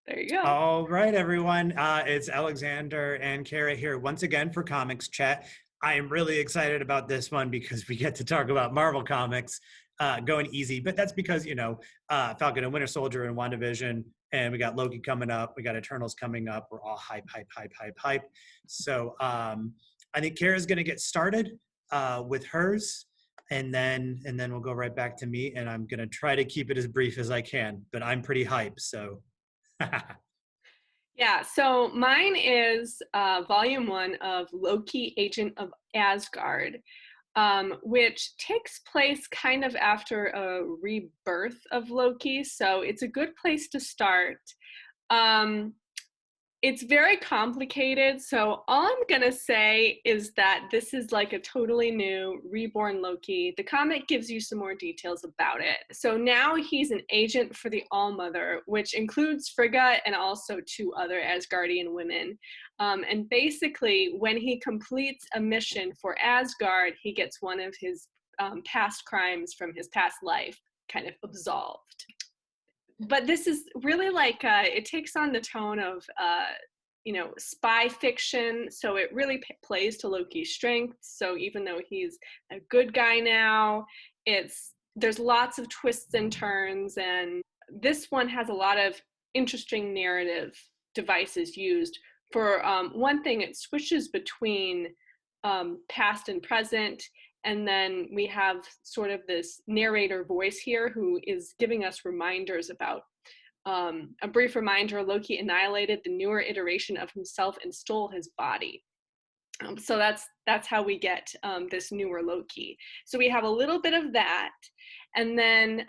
There you go. All right, everyone. It's Alexander and Kara here once again for Comics Chat. I am really excited about this one because we get to talk about Marvel Comics going easy. But that's because, Falcon and Winter Soldier and WandaVision, and we got Loki coming up. We got Eternals coming up. We're all hype, hype, hype, hype, hype. So I think Kara's going to get started with hers. And then we'll go right back to me. And I'm going to try to keep it as brief as I can. But I'm pretty hype. So Yeah, so mine is volume 1 of Loki, Agent of Asgard, which takes place kind of after a rebirth of Loki. So it's a good place to start. It's very complicated, so all I'm gonna say is that this is like a totally new reborn Loki. The comic gives you some more details about it. So now he's an agent for the All-Mother, which includes Frigga and also 2 other Asgardian women. And basically, when he completes a mission for Asgard, he gets one of his past crimes from his past life kind of absolved. But this is really like it takes on the tone of spy fiction, so it really plays to Loki's strengths. So even though he's a good guy now, there's lots of twists and turns, and this one has a lot of interesting narrative devices used. For one thing, it switches between past and present. And then we have sort of this narrator voice here who is giving us reminders about a brief reminder: Loki annihilated the newer iteration of himself and stole his body. So that's how we get this newer Loki. So we have a little bit of that. And then,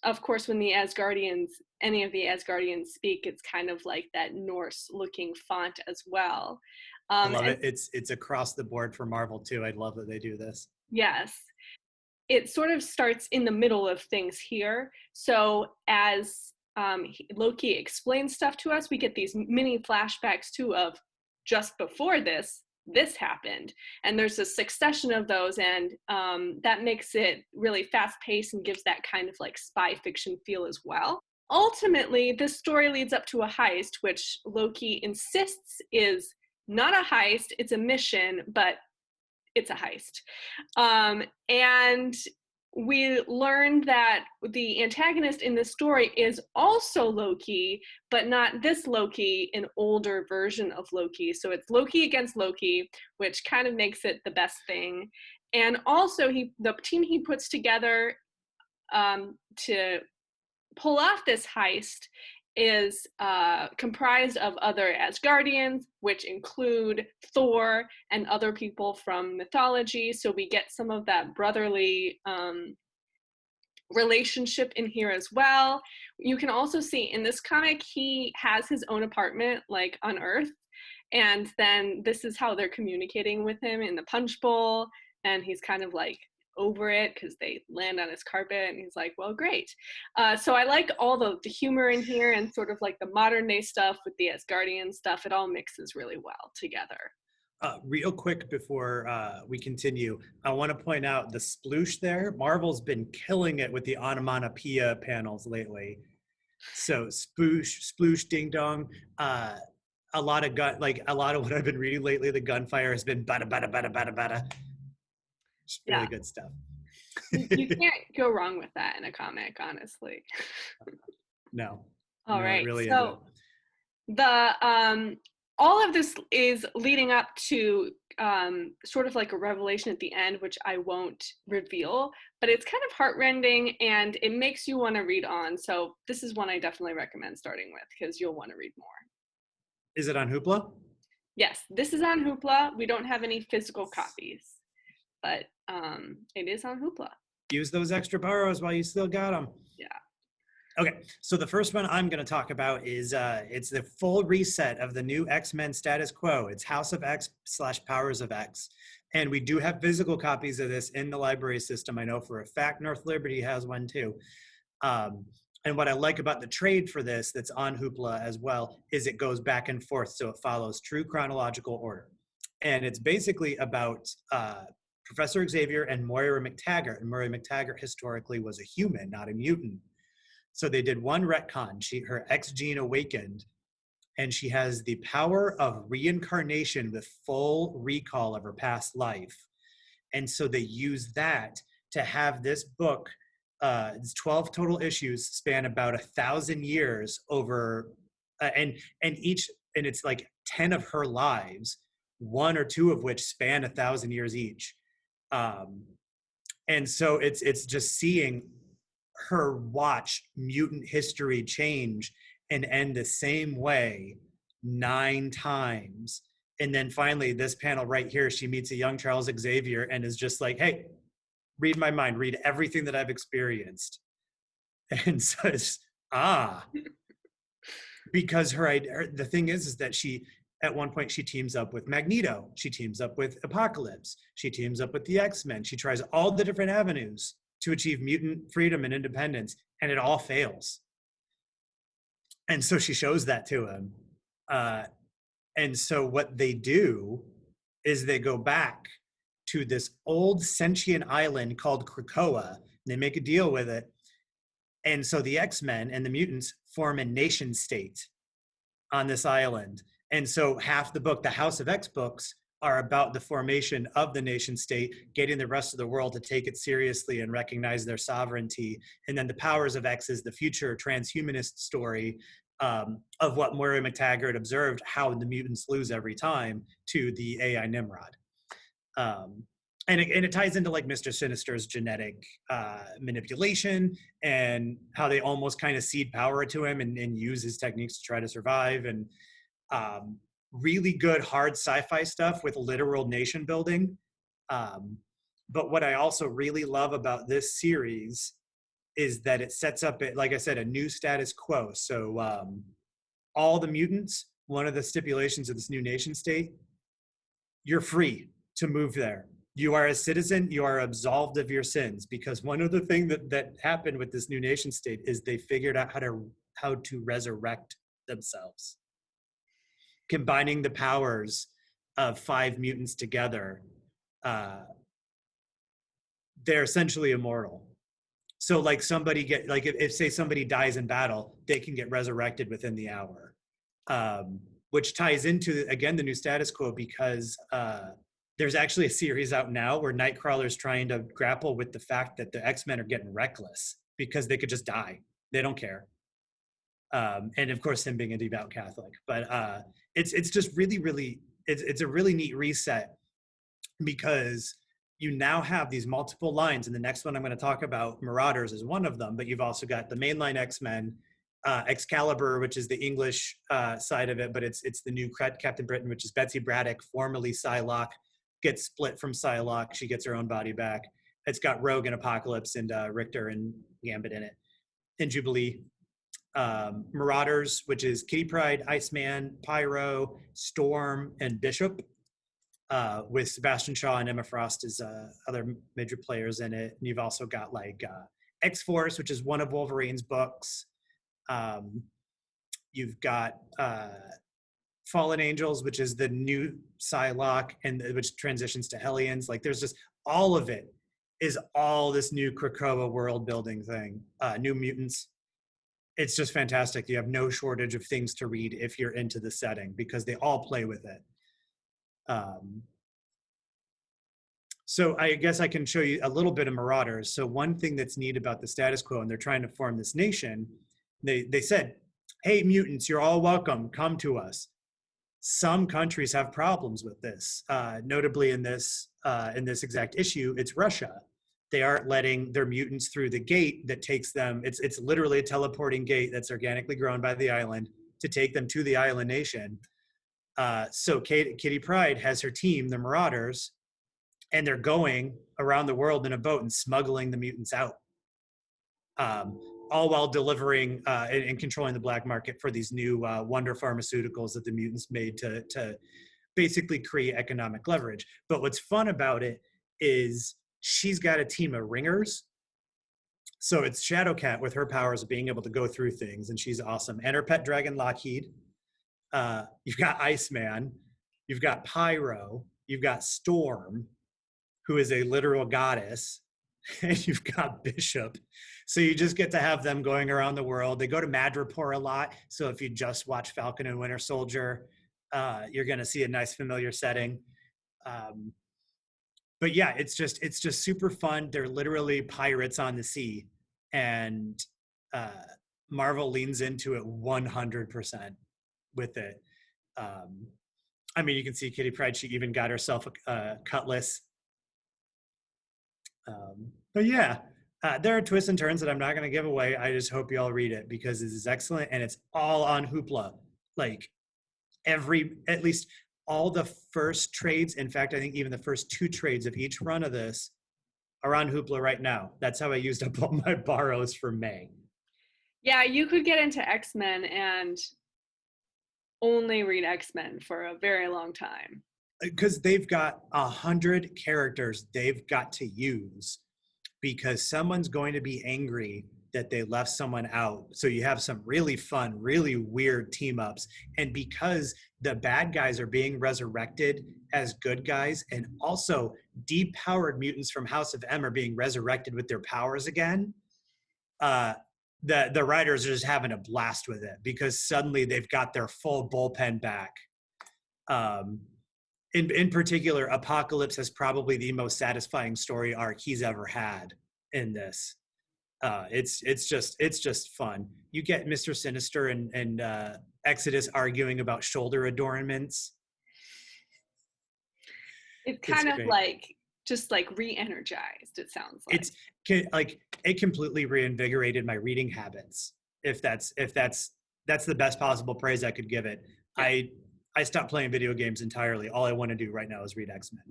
of course, when any of the Asgardians speak, it's kind of like that Norse-looking font as well. I love it. It's across the board for Marvel too. I love that they do this. Yes. It sort of starts in the middle of things here. So as Loki explains stuff to us, we get these mini flashbacks too of just before this happened. And there's a succession of those, and that makes it really fast-paced and gives that kind of like spy fiction feel as well. Ultimately, this story leads up to a heist, which Loki insists is not a heist, it's a mission, but it's a heist. And we learned that the antagonist in this story is also Loki, but not this Loki, an older version of Loki. So it's Loki against Loki, which kind of makes it the best thing. And also the team he puts together to pull off this heist is comprised of other Asgardians, which include Thor and other people from mythology. So we get some of that brotherly relationship in here as well. You can also see in this comic, he has his own apartment, like on Earth. And then this is how they're communicating with him in the punch bowl. And he's kind of like over it because they land on his carpet, and he's like, well, great. So I like all the humor in here, and sort of like the modern day stuff with the Asgardian stuff. It all mixes really well together. Real quick before we continue, I want to point out the sploosh there. Marvel's been killing it with the onomatopoeia panels lately. So sploosh, ding dong. A lot of what I've been reading lately, the gunfire has been bada bada bada bada bada. Just really good stuff. You can't go wrong with that in a comic, honestly. No. All no, right. Really so the all of this is leading up to sort of like a revelation at the end, which I won't reveal, but it's kind of heartrending and it makes you want to read on. So this is one I definitely recommend starting with because you'll want to read more. Is it on Hoopla? Yes, this is on Hoopla. We don't have any physical copies, but it is on Hoopla. Use those extra borrows while you still got them. Yeah. Okay, so the first one I'm going to talk about is it's the full reset of the new X-Men status quo. It's House of X / Powers of X. And we do have physical copies of this in the library system. I know for a fact North Liberty has one too. And what I like about the trade for this that's on Hoopla as well is it goes back and forth, so it follows true chronological order. And it's basically about Professor Xavier and Moira McTaggart. And Moira McTaggart historically was a human, not a mutant. So they did one retcon. Her X gene awakened, and she has the power of reincarnation with full recall of her past life. And so they use that to have this book, it's 12 total issues, span about 1,000 years over, and each, and it's like 10 of her lives, one or two of which span 1,000 years each. And so it's just seeing her watch mutant history change and end the same way 9 times. And then finally, this panel right here, she meets a young Charles Xavier and is just like, hey, read my mind, read everything that I've experienced. And so it's, because the thing is that she, at one point, she teams up with Magneto. She teams up with Apocalypse. She teams up with the X-Men. She tries all the different avenues to achieve mutant freedom and independence, and it all fails. And so she shows that to him. And so what they do is they go back to this old sentient island called Krakoa, and they make a deal with it. And so the X-Men and the mutants form a nation state on this island. And so half the book, the House of X books, are about the formation of the nation state, getting the rest of the world to take it seriously and recognize their sovereignty. And then the Powers of X is the future transhumanist story of what Moira McTaggart observed, how the mutants lose every time to the AI Nimrod. And it ties into like Mr. Sinister's genetic manipulation and how they almost kind of cede power to him and use his techniques to try to survive. And really good hard sci-fi stuff with literal nation building. But what I also really love about this series is that it sets up, like I said, a new status quo. So all the mutants, one of the stipulations of this new nation state, you're free to move there. You are a citizen, you are absolved of your sins, because one of the things that happened with this new nation state is they figured out how to resurrect themselves. Combining the powers of 5 mutants together, they're essentially immortal. So like if say somebody dies in battle, they can get resurrected within the hour, which ties into, again, the new status quo, because there's actually a series out now where Nightcrawler's trying to grapple with the fact that the X-Men are getting reckless because they could just die. They don't care. And of course, him being a devout Catholic. But it's just really, it's a really neat reset, because you now have these multiple lines. And the next one I'm going to talk about, Marauders, is one of them. But you've also got the mainline X-Men, Excalibur, which is the English side of it, but it's the new Captain Britain, which is Betsy Braddock, formerly Psylocke, gets split from Psylocke. She gets her own body back. It's got Rogue and Apocalypse and Richter and Gambit in it, and Jubilee. Marauders, which is Kitty Pryde, Iceman, Pyro, Storm, and Bishop, with Sebastian Shaw and Emma Frost as other major players in it. And you've also got like X-Force, which is one of Wolverine's books. You've got Fallen Angels, which is the new Psylocke, and which transitions to Hellions. Like there's just all of it is all this new Krakoa world building thing. New mutants. It's just fantastic. You have no shortage of things to read if you're into the setting, because they all play with it. So I guess I can show you a little bit of Marauders. So one thing that's neat about the status quo, and they're trying to form this nation, they said, hey, mutants, you're all welcome. Come to us. Some countries have problems with this. Notably in this exact issue, it's Russia. They aren't letting their mutants through the gate that takes them. It's literally a teleporting gate that's organically grown by the island to take them to the island nation. So Kitty Pryde has her team, the Marauders, and they're going around the world in a boat and smuggling the mutants out, all while delivering and controlling the black market for these new wonder pharmaceuticals that the mutants made to basically create economic leverage. But what's fun about it is she's got a team of ringers. So it's Shadowcat with her powers of being able to go through things, and she's awesome. And her pet dragon, Lockheed. You've got Iceman. You've got Pyro. You've got Storm, who is a literal goddess. and you've got Bishop. So you just get to have them going around the world. They go to Madripoor a lot. So if you just watch Falcon and Winter Soldier, you're going to see a nice familiar setting. But yeah, it's just super fun. They're literally pirates on the sea, and Marvel leans into it 100% with it. I mean, you can see Kitty Pryde. She even got herself a cutlass. But yeah, there are twists and turns that I'm not going to give away. I just hope you all read it because this is excellent, and it's all on Hoopla. Like at least all the first trades. In fact, I think even the first 2 trades of each run of this are on Hoopla right now. That's how I used up all my borrows for May. Yeah, you could get into X-Men and only read X-Men for a very long time. Because they've got 100 characters they've got to use because someone's going to be angry that they left someone out. So you have some really fun, really weird team ups. And because the bad guys are being resurrected as good guys, and also depowered mutants from House of M are being resurrected with their powers again, the writers are just having a blast with it because suddenly they've got their full bullpen back. In particular, Apocalypse has probably the most satisfying story arc he's ever had in this. It's just fun. You get Mr. Sinister and Exodus arguing about shoulder adornments. It's It's kind of great. like just like re-energized, it sounds like. It's like it completely reinvigorated my reading habits. If that's the best possible praise I could give it. Yeah. I stopped playing video games entirely. All I want to do right now is read X-Men.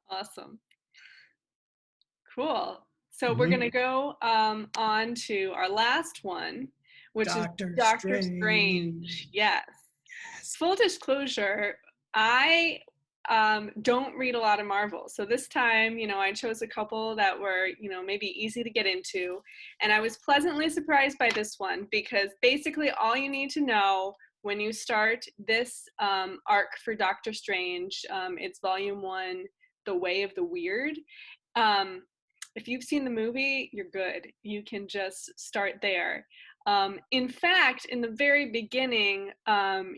Awesome. Cool. So we're Mm-hmm. going to go on to our last one, which is Doctor Doctor Strange. Strange. Yes. Yes. Full disclosure, I don't read a lot of Marvel. So this time, I chose a couple that were, maybe easy to get into. And I was pleasantly surprised by this one because basically all you need to know when you start this arc for Doctor Strange, it's volume 1, The Way of the Weird. If you've seen the movie, you're good. You can just start there. In fact, in the very beginning,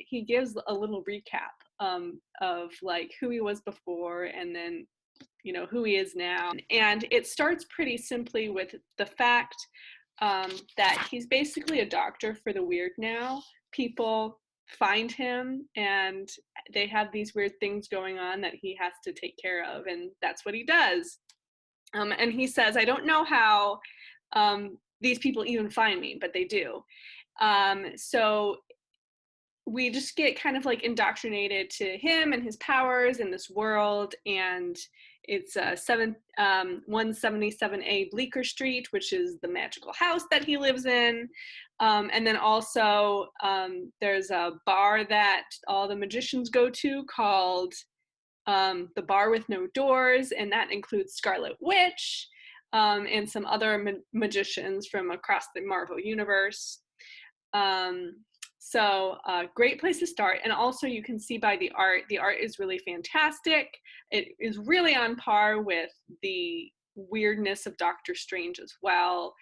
he gives a little recap of like who he was before and then who he is now. And it starts pretty simply with the fact that he's basically a doctor for the weird now. People find him and they have these weird things going on that he has to take care of, and that's what he does. And he says, I don't know how these people even find me, but they do. So we just get kind of like indoctrinated to him and his powers in this world. And it's 177A Bleecker Street, which is the magical house that he lives in. And then also there's a bar that all the magicians go to called The Bar with No Doors, and that includes Scarlet Witch and some other magicians from across the Marvel universe. So great place to start. And also you can see by the art is really fantastic. It is really on par with the weirdness of Doctor Strange as well,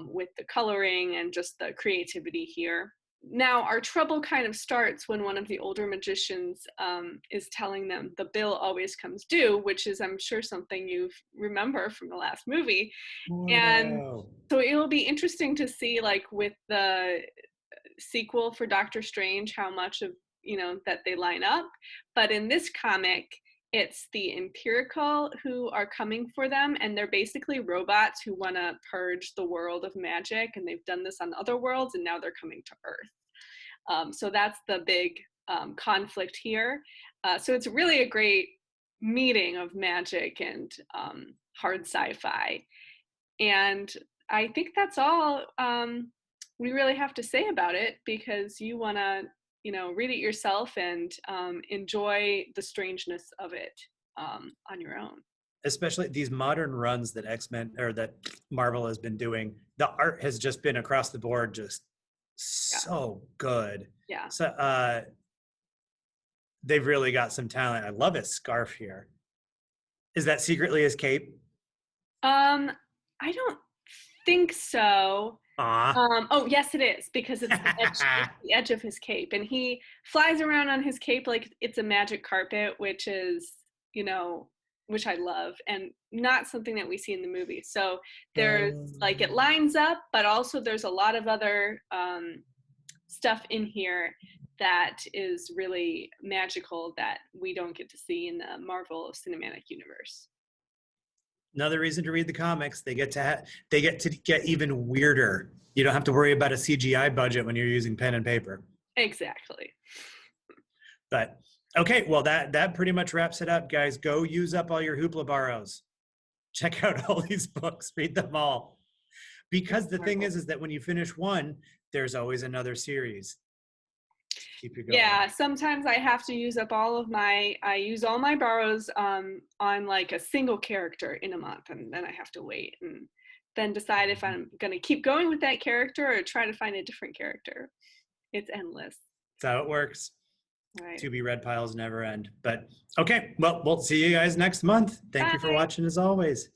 with the coloring and just the creativity here. Now our trouble kind of starts when one of the older magicians is telling them the bill always comes due, which is, I'm sure, something you remember from the last movie. Mordo. And so it'll be interesting to see, like with the sequel for Doctor Strange, how much of that they line up. But in this comic, it's the Empirical who are coming for them, and they're basically robots who want to purge the world of magic, and they've done this on other worlds, and now they're coming to Earth. So that's the big conflict here. So it's really a great meeting of magic and hard sci-fi. And I think that's all we really have to say about it, because you want to read it yourself and enjoy the strangeness of it on your own. Especially these modern runs that X-Men or that Marvel has been doing, the art has just been across the board just so good. Yeah. So they've really got some talent. I love his scarf here. Is that secretly his cape? I don't think so. Aw. Oh, yes, it is, because it's the edge of his cape, and he flies around on his cape like it's a magic carpet, which is, you know, which I love, and not something that we see in the movie. So there's like it lines up, but also there's a lot of other stuff in here that is really magical that we don't get to see in the Marvel Cinematic Universe. Another reason to read the comics. They get to get even weirder. You don't have to worry about a CGI budget when you're using pen and paper. Exactly. But okay, well that pretty much wraps it up, guys. Go use up all your hoopla borrows. Check out all these books. Read them all. Because the thing is that when you finish one, there's always another series. Keep you going. Yeah, sometimes I have to use up I use all my borrows on like a single character in a month, and then I have to wait and then decide if I'm going to keep going with that character or try to find a different character. It's endless. That's how it works. Right. To be read piles never end. But okay, well, we'll see you guys next month. Thank you for watching as always.